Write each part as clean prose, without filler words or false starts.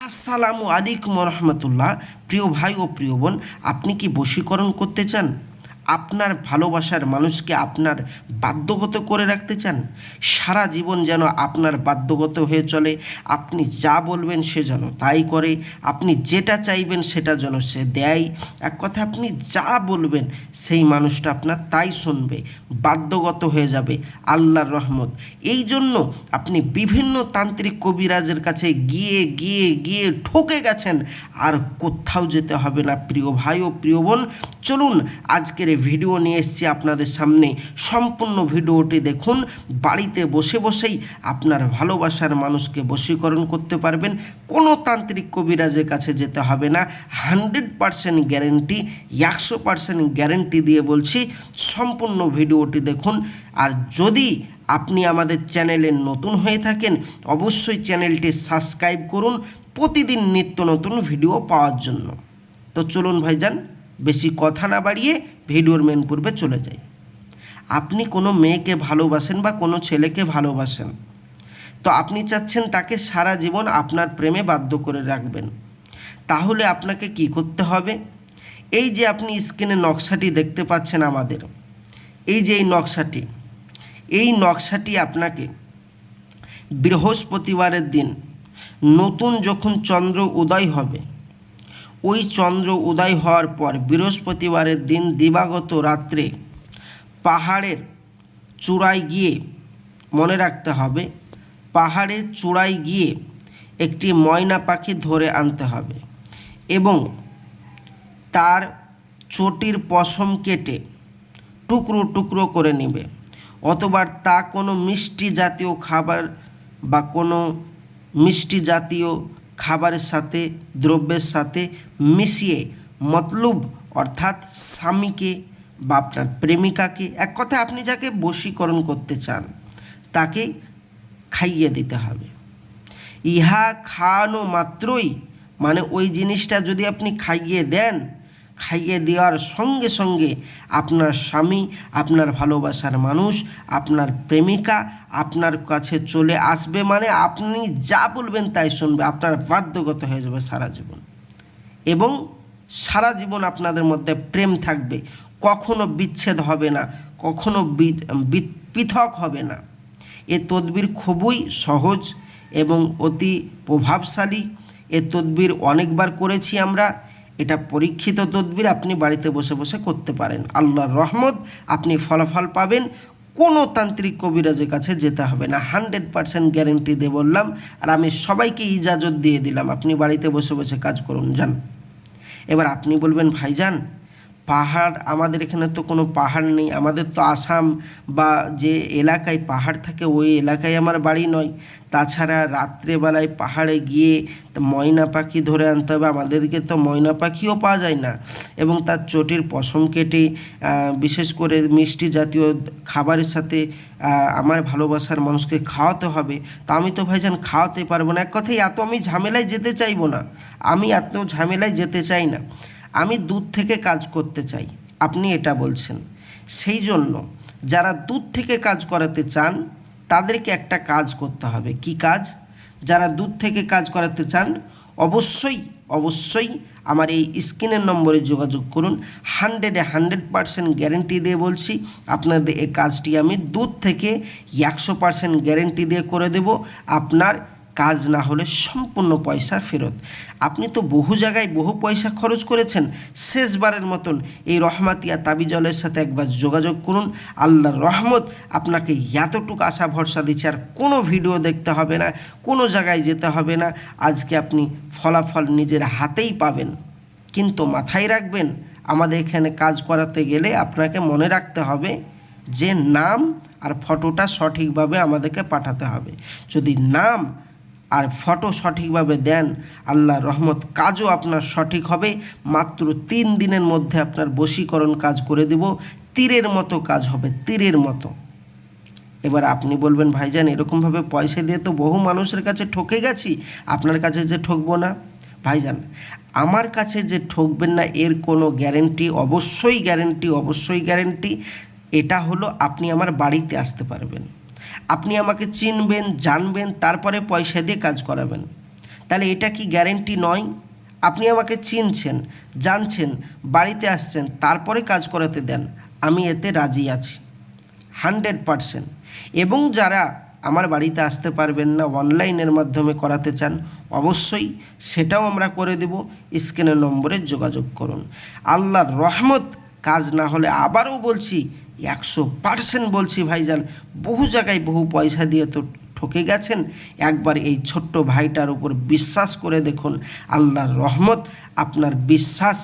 আসসালামু আলাইকুম রহমতুল্লাহ। প্রিয় ভাই ও প্রিয় বোন, আপনি কি বশীকরণ করতে চান? আপনার ভালোবাসার মানুষকে আপনার বাধ্যগত করে রাখতে চান? সারা জীবন যেন আপনার বাধ্যগত হয়ে চলে, আপনি যা বলবেন সে যেন তাই করে, আপনি যেটা চাইবেন সেটা যেন সে দেয়। এক কথা, আপনি যা বলবেন সেই মানুষটা আপনার তাই শুনবে, বাধ্যগত হয়ে যাবে আল্লাহর রহমত। এই জন্য আপনি বিভিন্ন তান্ত্রিক কবিরাজের কাছে গিয়ে গিয়ে গিয়ে ঠকে গেছেন, আর কোথাও যেতে হবে না। প্রিয় ভাই ও প্রিয় বোন, চলুন আজকের এই ভিডিও নিয়ে এসেছি আপনাদের সামনে। সম্পূর্ণ ভিডিওটি দেখুন। বাড়িতে বসে বসেই আপনার ভালোবাসার মানুষকে বশীকরণ করতে পারবেন। কোনো তান্ত্রিক কবিরাজের কাছে যেতে হবে না। 100% গ্যারেন্টি, 100% গ্যারেন্টি দিয়ে বলছি। সম্পূর্ণ ভিডিওটি দেখুন। আর যদি আপনি আমাদের চ্যানেলে নতুন হয়ে থাকেন, অবশ্যই চ্যানেলটি সাবস্ক্রাইব করুন প্রতিদিন নিত্য নতুন ভিডিও পাওয়ার জন্য। তো চলুন ভাইজান, বেশি কথা না বাড়িয়ে ভিডিওর মেন পূর্বে চলে যাই। আপনি কোনো মেয়েকে ভালোবাসেন বা কোনো ছেলেকে ভালোবাসেন, তো আপনি চাচ্ছেন তাকে সারা জীবন আপনার প্রেমে বাধ্য করে রাখবেন। তাহলে আপনাকে কি করতে হবে? এই যে আপনি স্ক্রিনে নকশাটি দেখতে পাচ্ছেন আমাদের, এই যে এই নকশাটি আপনাকে বৃহস্পতিবারের দিন নতুন যখন চন্দ্র উদয় হবে, ওই চন্দ্র উদয় হওয়ার পর বৃহস্পতিবারের দিন দিবাগত রাত্রে পাহাড়ের চূড়ায় গিয়ে, মনে রাখতে হবে, পাহাড়ের চূড়ায় গিয়ে একটি ময়না পাখি ধরে আনতে হবে এবং তার চটির পশম কেটে টুকরো টুকরো করে নেবে, অথবা তা কোনো মিষ্টি জাতীয় খাবার বা কোনো মিষ্টি জাতীয় খাবারের সাথে, দ্রব্যের সাথে মিশিয়ে মতলব অর্থাৎ স্বামীকে বা আপনার প্রেমিকাকে, এক কথায় আপনি যাকে বশীকরণ করতে চান তাকে খাইয়ে দিতে হবে। ইহা খাওয়ানো মাত্রই, মানে ওই জিনিসটা যদি আপনি খাইয়ে দেন, খাইয়ে দেওয়ার সঙ্গে সঙ্গে আপনার স্বামী, আপনার ভালোবাসার মানুষ, আপনার প্রেমিকা আপনার কাছে চলে আসবে। মানে আপনি যা বলবেন তাই শুনবে, আপনার বাধ্যগত হয়ে যাবে সারা জীবন। এবং সারা জীবন আপনাদের মধ্যে প্রেম থাকবে, কখনো বিচ্ছেদ হবে না, কখনো পৃথক হবে না। এ তদবির খুবই সহজ এবং অতি প্রভাবশালী। এ তদবির অনেকবার করেছি আমরা। এটা পরীক্ষিত তদবির, আপনি বাড়িতে বসে বসে করতে পারেন। আল্লাহর রহমত, আপনি ফলাফল পাবেন। কোনো তান্ত্রিক কবিরাজের কাছে যেতে হবে না, 100% গ্যারেন্টি দিয়ে বললাম। আর আমি সবাইকে ইজাজত দিয়ে দিলাম, আপনি বাড়িতে বসে বসে কাজ করুন, যান। এবার আপনি বলবেন, ভাইজান পাহাড়, আমাদের এখানে তো কোনো পাহাড় নেই, আমাদের তো আসাম বা যে এলাকায় পাহাড় থাকে ওই এলাকায় আমার বাড়ি নয়। তাছাড়া রাত্রেবেলায় পাহাড়ে গিয়ে ময়না পাখি ধরে আনতে হবে, আমাদেরকে তো ময়না পাখিও পাওয়া যায় না, এবং তার চটির পশম কেটে বিশেষ করে মিষ্টি জাতীয় খাবারের সাথে আমার ভালোবাসার মানুষকে খাওয়াতে হবে। তা আমি তো ভাইজান খাওয়াতে পারবো না। এক কথায় এত আমি ঝামেলায় যেতে চাইবো না, আমি এত ঝামেলায় যেতে চাই না, আমি দূর থেকে কাজ করতে চাই, আপনি এটা বলছেন। সেই জন্য যারা দূর থেকে কাজ করাতে চান তাদেরকে একটা কাজ করতে হবে। কি কাজ? যারা দূর থেকে কাজ করাতে চান অবশ্যই অবশ্যই আমার এই স্ক্রিনের নম্বরে যোগাযোগ করুন। 100% গ্যারেন্টি দিয়ে বলছি, আপনাদের এই কাজটি আমি দূর থেকে 100% গ্যারেন্টি দিয়ে করে দেব। আপনার কাজ না হলে সম্পূর্ণ পয়সা ফেরত। আপনি তো বহু জায়গায় বহু পয়সা খরচ করেছেন, শেষবারের মতন এই রহমাতিয়া তাবিজলের সাথে একবার যোগাযোগ করুন। আল্লাহর রহমত আপনাকে এতটুকু আশা ভরসা দিচ্ছে, আর কোনো ভিডিও দেখতে হবে না, কোনো জায়গায় যেতে হবে না। আজকে আপনি ফলাফল নিজের হাতেই পাবেন। কিন্তু মাথায় রাখবেন, আমাদের এখানে কাজ করাতে গেলে আপনাকে মনে রাখতে হবে যে নাম আর ফটোটা সঠিকভাবে আমাদেরকে পাঠাতে হবে। যদি নাম আর ফটো সঠিকভাবে দেন, আল্লাহর রহমত কাজও আপনার সঠিক হবে। মাত্র 3 দিনের মধ্যে আপনার বশীকরণ কাজ করে দেব, তীরের মতো কাজ হবে, তীরের মতো। এবার আপনি বলবেন, ভাইজান এরকমভাবে পয়সা দিয়ে তো বহু মানুষের কাছে ঠকে গেছি, আপনার কাছে যে ঠকবো না? ভাইজান আমার কাছে যে ঠকবেন না এর কোনো গ্যারেন্টি, অবশ্যই গ্যারেন্টি। এটা হলো আপনি আমার বাড়িতে আসতে পারবেন, আপনি আমাকে চিনবেন, জানবেন, তারপরে পয়সা দিয়ে কাজ করাবেন। তাহলে এটা কি গ্যারেন্টি নয়? আপনি আমাকে চিনছেন, জানছেন, বাড়িতে আসছেন, তারপরে কাজ করাতে দেন, আমি এতে রাজি আছি 100%। এবং যারা আমার বাড়িতে আসতে পারবেন না, অনলাইনের মাধ্যমে করাতে চান, অবশ্যই সেটাও আমরা করে দেব। স্ক্রিনের নম্বরে যোগাযোগ করুন। আল্লাহর রহমত, কাজ না হলে আবারও বলছি 100% বলছি ভাইজান, বহু জায়গায় বহু পয়সা দিয়ে তো ঠকে গেছেন। একবার এই ছোট্ট ভাইটার উপর বিশ্বাস করে দেখুন, আল্লাহর রহমত, আপনার বিশ্বাস,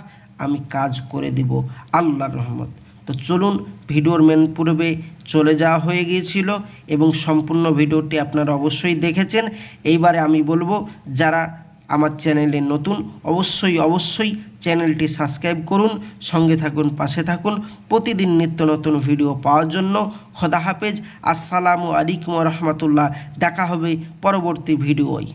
আমি কাজ করে দেব আল্লাহর রহমত। তো চলুন, ভিডিওর মেন পূর্বে চলে যাওয়া হয়ে গিয়েছিল এবং সম্পূর্ণ ভিডিওটি আপনারা অবশ্যই দেখেছেন। এইবারে আমি বলবো, যারা আমার চ্যানেলে নতুন, অবশ্যই চ্যানেলটি সাবস্ক্রাইব করুন, সঙ্গে থাকুন, পাশে থাকুন প্রতিদিন নিত্য নতুন ভিডিও পাওয়ার জন্য। খোদা হাফেজ, আসসালামু আলাইকুম রহমতুল্লাহ। দেখা হবে পরবর্তী ভিডিওয়।